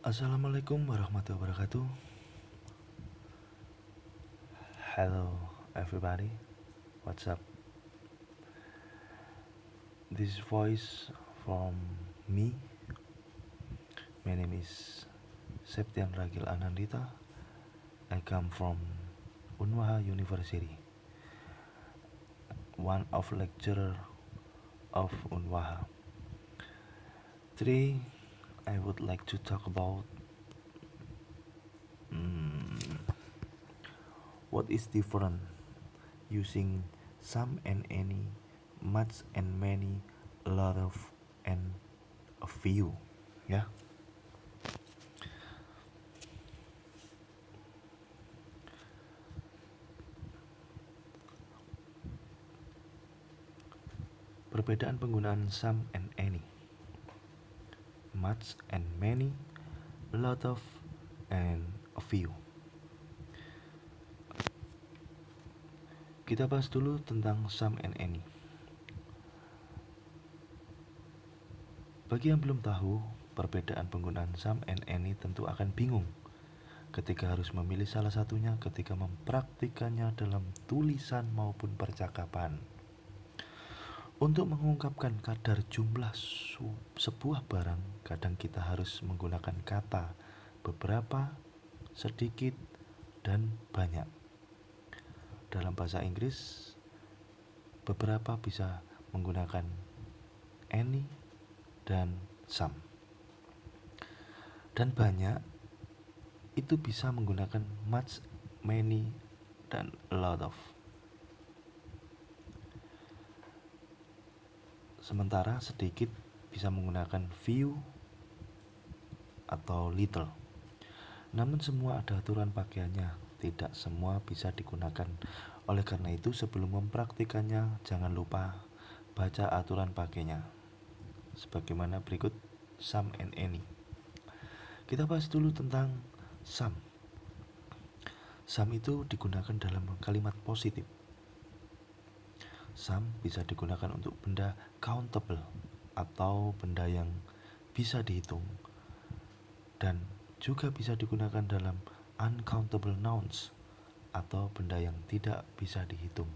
Assalamualaikum warahmatullahi wabarakatuh. Hello everybody, what's up? This voice from me. My name is Septian Ragil Anandita. I come from Unwaha University, one of lecturer of Unwaha. Today I would like to talk about what is different using some and any, much and many, a lot of, and a few. Ya. Perbedaan penggunaan some and any, much and many, a lot of, and a few. Kita bahas dulu tentang some and any. Bagi yang belum tahu, perbedaan penggunaan some and any tentu akan bingung ketika harus memilih salah satunya ketika mempraktikannya dalam tulisan maupun percakapan. Untuk mengungkapkan kadar jumlah sebuah barang, kadang kita harus menggunakan kata beberapa, sedikit, dan banyak. Dalam bahasa Inggris, beberapa bisa menggunakan any dan some. Dan banyak itu bisa menggunakan much, many, dan a lot of. Sementara sedikit bisa menggunakan few atau little. Namun semua ada aturan pakaiannya, tidak semua bisa digunakan. Oleh karena itu sebelum mempraktikannya jangan lupa baca aturan pakainya. Sebagaimana berikut some and any. Kita bahas dulu tentang some. Some itu digunakan dalam kalimat positif. Some bisa digunakan untuk benda countable atau benda yang bisa dihitung, dan juga bisa digunakan dalam uncountable nouns atau benda yang tidak bisa dihitung.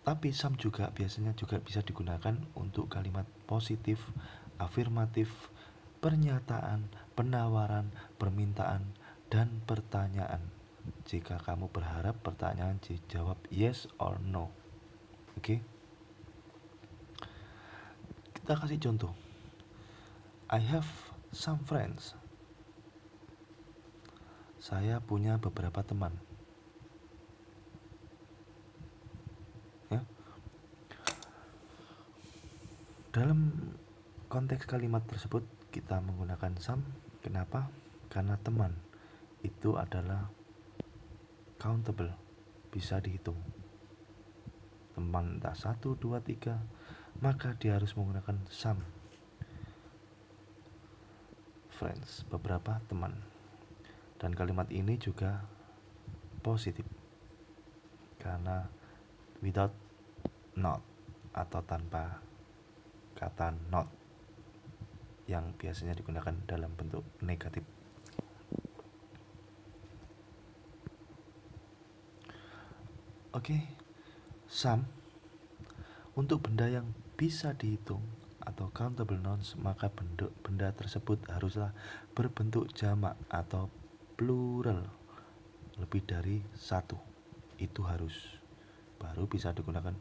Tapi some juga biasanya juga bisa digunakan untuk kalimat positif, afirmatif, pernyataan, penawaran, permintaan, dan pertanyaan. Jika kamu berharap pertanyaan dijawab yes or no. Oke? Kita kasih contoh. I have some friends. Saya punya beberapa teman. Ya. Dalam konteks kalimat tersebut kita menggunakan some. Kenapa? Karena teman itu adalah countable, bisa dihitung. Teman entah 1, 2, 3, maka dia harus menggunakan some. Friends, beberapa teman. Dan kalimat ini juga positif karena without not atau tanpa kata not yang biasanya digunakan dalam bentuk negatif. Oke, some untuk benda yang bisa dihitung atau countable nouns, maka benda tersebut haruslah berbentuk jamak atau plural, lebih dari satu. Itu harus, baru bisa digunakan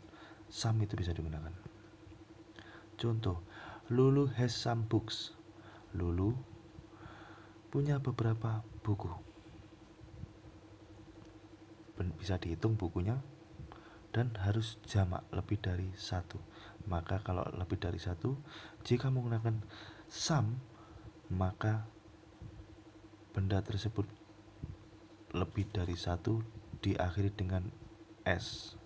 some, itu bisa digunakan. Contoh, Lulu has some books. Lulu punya beberapa buku. Bisa dihitung bukunya dan harus jamak, lebih dari satu. Maka kalau lebih dari satu, jika menggunakan some, maka benda tersebut lebih dari satu diakhiri dengan s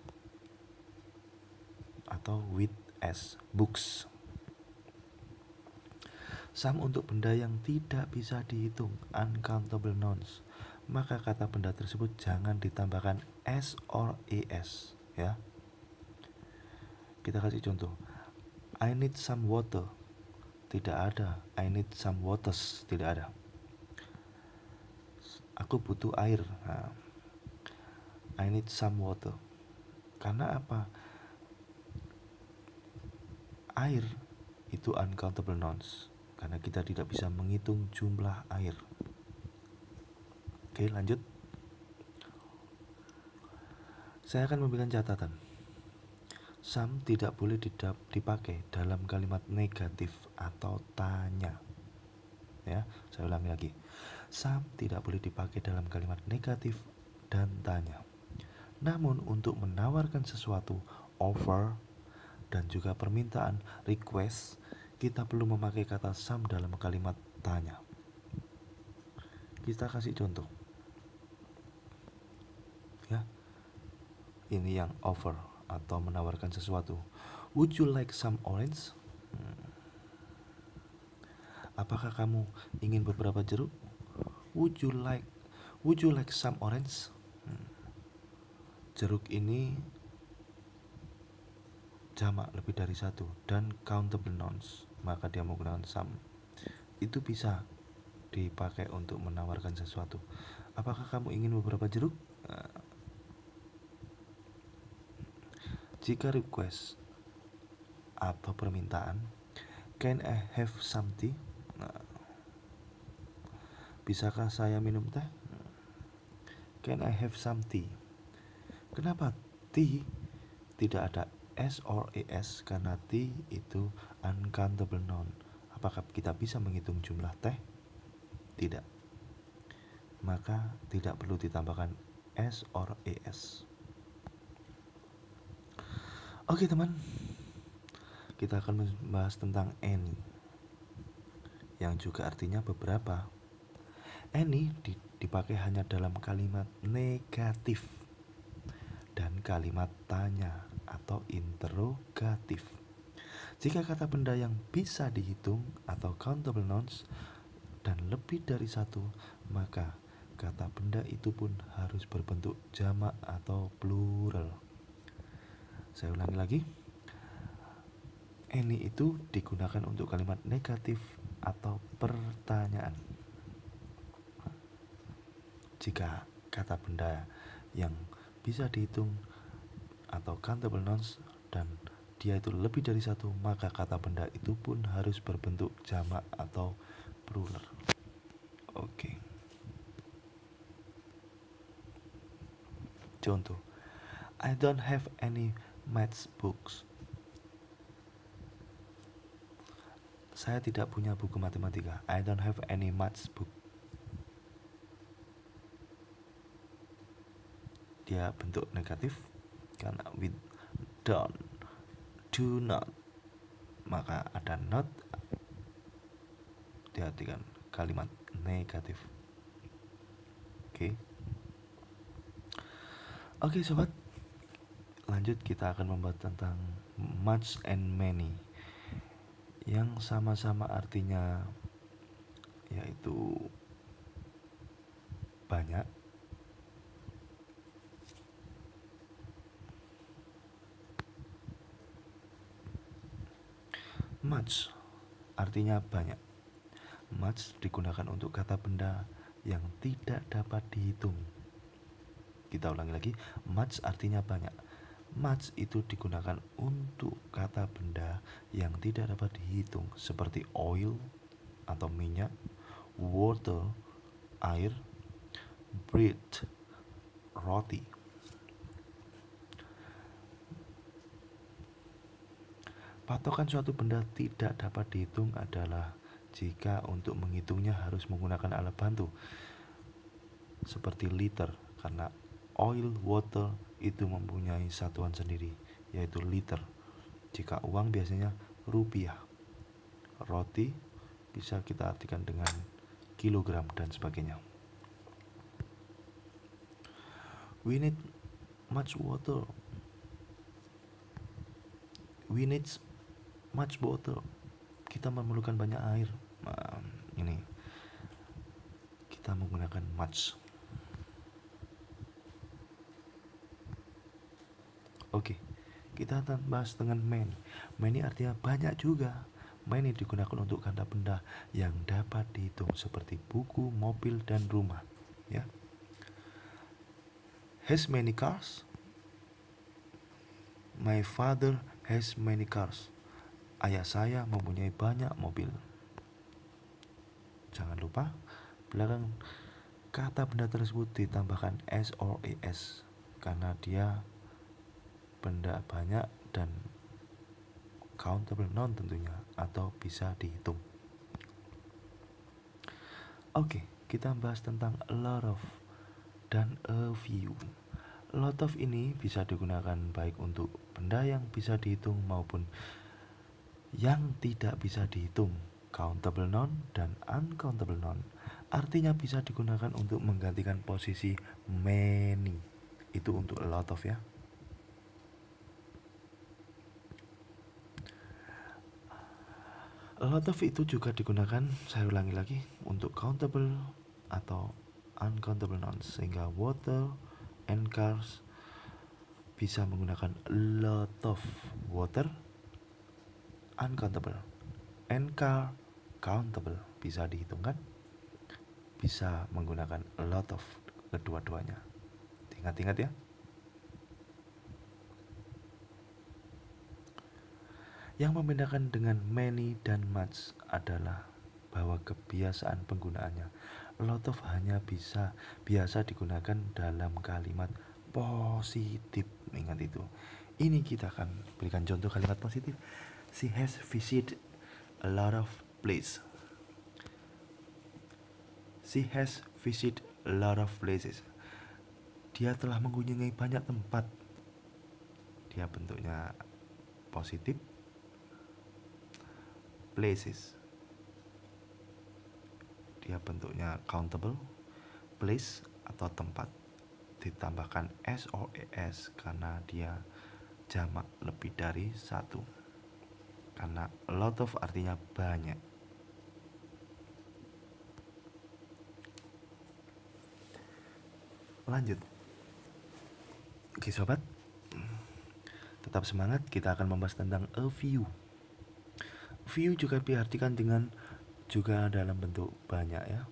atau with s, books. Some untuk benda yang tidak bisa dihitung, uncountable nouns, maka kata benda tersebut jangan ditambahkan s or es, ya. Kita kasih contoh. I need some water. Tidak ada. I need some waters. Tidak ada. Aku butuh air. Nah, I need some water. Karena apa? Air itu uncountable nouns. Karena kita tidak bisa menghitung jumlah air. Oke, lanjut. Saya akan memberikan catatan. Some tidak boleh dipakai dalam kalimat negatif atau tanya. Ya, saya ulangi lagi. Some tidak boleh dipakai dalam kalimat negatif dan tanya. Namun untuk menawarkan sesuatu, offer, dan juga permintaan, request, kita perlu memakai kata some dalam kalimat tanya. Kita kasih contoh. Ya. Ini yang offer atau menawarkan sesuatu. Would you like some orange? Apakah kamu ingin beberapa jeruk? Would you like some orange? Jeruk ini jamak lebih dari satu dan countable nouns, maka dia menggunakan some. Itu bisa dipakai untuk menawarkan sesuatu. Apakah kamu ingin beberapa jeruk? Jika request atau permintaan, can I have some tea? Bisakah saya minum teh? Can I have some tea? Kenapa tea tidak ada S or ES? Karena tea itu uncountable noun. Apakah kita bisa menghitung jumlah teh? Tidak. Maka tidak perlu ditambahkan S or ES. Oke teman, kita akan membahas tentang any, yang juga artinya beberapa. Any dipakai hanya dalam kalimat negatif dan kalimat tanya atau interrogatif. Jika kata benda yang bisa dihitung atau countable nouns dan lebih dari satu, maka kata benda itu pun harus berbentuk jamak atau plural. Saya ulangi lagi. Any itu digunakan untuk kalimat negatif atau pertanyaan. Jika kata benda yang bisa dihitung atau countable nouns dan dia itu lebih dari satu, maka kata benda itu pun harus berbentuk jamak atau plural. Oke. Contoh, I don't have any maths books. Saya tidak punya buku matematika. I don't have any maths book. Dia bentuk negatif karena with don't, do not, maka ada not, diartikan kalimat negatif. Oke sobat, lanjut kita akan membahas tentang much and many, yang sama-sama artinya yaitu banyak, much artinya banyak. Much digunakan untuk kata benda yang tidak dapat dihitung. Kita ulangi lagi, much artinya banyak. Much itu digunakan untuk kata benda yang tidak dapat dihitung, seperti oil atau minyak, water, air, bread, roti. Patokan suatu benda tidak dapat dihitung adalah jika untuk menghitungnya harus menggunakan alat bantu seperti liter, karena oil, water itu mempunyai satuan sendiri yaitu liter. Jika uang biasanya rupiah. Roti bisa kita artikan dengan kilogram dan sebagainya. We need much water. We need much water. Kita memerlukan banyak air. Nah, ini kita menggunakan much. Oke, Kita akan bahas dengan many. Many artinya banyak juga. Many digunakan untuk kata benda yang dapat dihitung seperti buku, mobil, dan rumah. Ya. Has many cars? My father has many cars. Ayah saya mempunyai banyak mobil. Jangan lupa belakang kata benda tersebut ditambahkan s or es karena dia benda banyak dan countable noun tentunya atau bisa dihitung. Oke, kita bahas tentang a lot of dan a few. A lot of ini bisa digunakan baik untuk benda yang bisa dihitung maupun yang tidak bisa dihitung, countable noun dan uncountable noun. Artinya bisa digunakan untuk menggantikan posisi many. Itu untuk a lot of ya. A lot of itu juga digunakan, saya ulangi lagi, untuk countable atau uncountable nouns, sehingga water and cars bisa menggunakan a lot of water, uncountable, and car countable, bisa dihitungkan, bisa menggunakan a lot of kedua-duanya. Ingat-ingat ya. Yang membedakan dengan many dan much adalah bahwa kebiasaan penggunaannya. A lot of hanya biasa digunakan dalam kalimat positif. Ingat itu. Ini kita akan berikan contoh kalimat positif. She has visited a lot of places. She has visited a lot of places. Dia telah mengunjungi banyak tempat. Dia bentuknya positif. Places, dia bentuknya countable. Place atau tempat ditambahkan s or es karena dia jamak lebih dari satu. Karena a lot of artinya banyak. Lanjut. Oke sobat, tetap semangat, kita akan membahas tentang a few. Few juga diartikan dengan juga dalam bentuk banyak ya.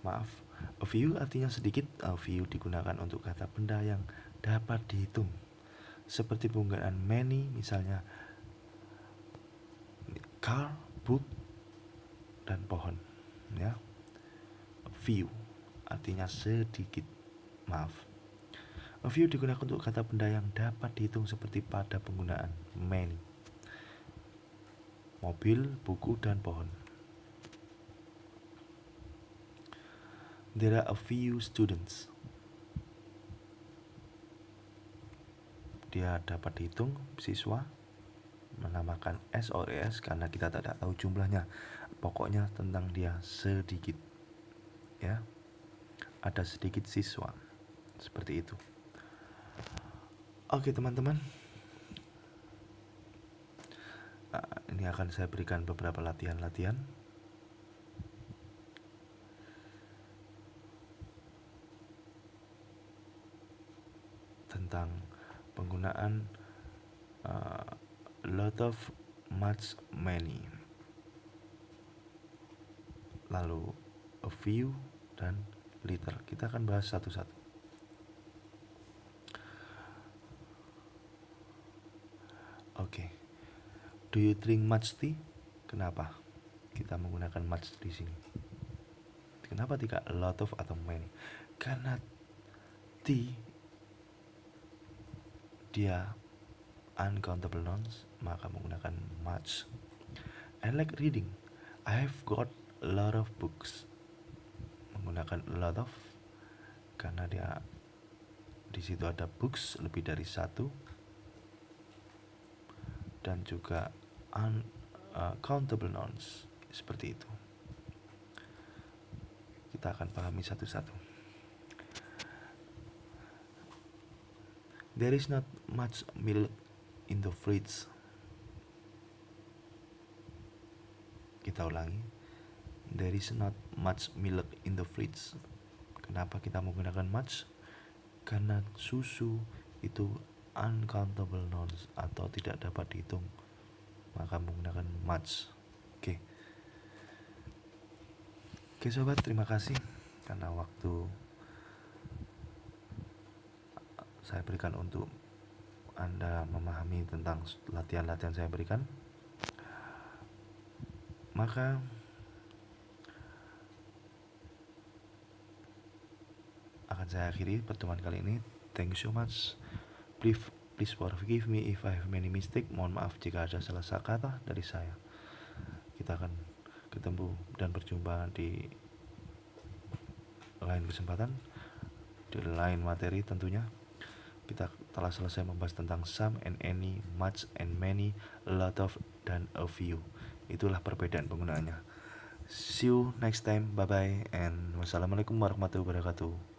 Maaf, a few artinya sedikit. A few digunakan untuk kata benda yang dapat dihitung, seperti penggunaan many, misalnya car, book, dan pohon ya. A few artinya sedikit. Maaf. A few digunakan untuk kata benda yang dapat dihitung seperti pada penggunaan many. Mobil, buku, dan pohon. There are a few students. Dia dapat dihitung, siswa, menamakan s or es karena kita tidak tahu jumlahnya. Pokoknya tentang dia sedikit. Ya. Ada sedikit siswa. Seperti itu. Oke teman-teman, ini akan saya berikan beberapa latihan-latihan tentang penggunaan lot of, much, many, lalu a few, dan little. Kita akan bahas satu-satu. Oke. Do you drink much tea? Kenapa kita menggunakan much di sini? Kenapa tidak a lot of atau many? Karena tea dia uncountable nouns, maka menggunakan much. I like reading. I have got a lot of books. Menggunakan a lot of karena dia di situ ada books lebih dari satu, dan juga uncountable nouns seperti itu. Kita akan pahami satu-satu. There is not much milk in the fridge. Kita ulangi. There is not much milk in the fridge. Kenapa kita menggunakan much? Karena susu itu uncountable nouns atau tidak dapat dihitung, maka menggunakan much. Oke sobat, terima kasih karena waktu saya berikan untuk Anda memahami tentang latihan-latihan saya berikan. Maka akan saya akhiri pertemuan kali ini. Thank you so much. Please forgive me if I have many mistake. Mohon maaf jika ada salah kata dari saya. Kita akan ketemu dan berjumpa di lain kesempatan, di lain materi tentunya. Kita telah selesai membahas tentang some and any, much and many, a lot of, dan a few. Itulah perbedaan penggunaannya. See you next time. Bye bye and wassalamualaikum warahmatullahi wabarakatuh.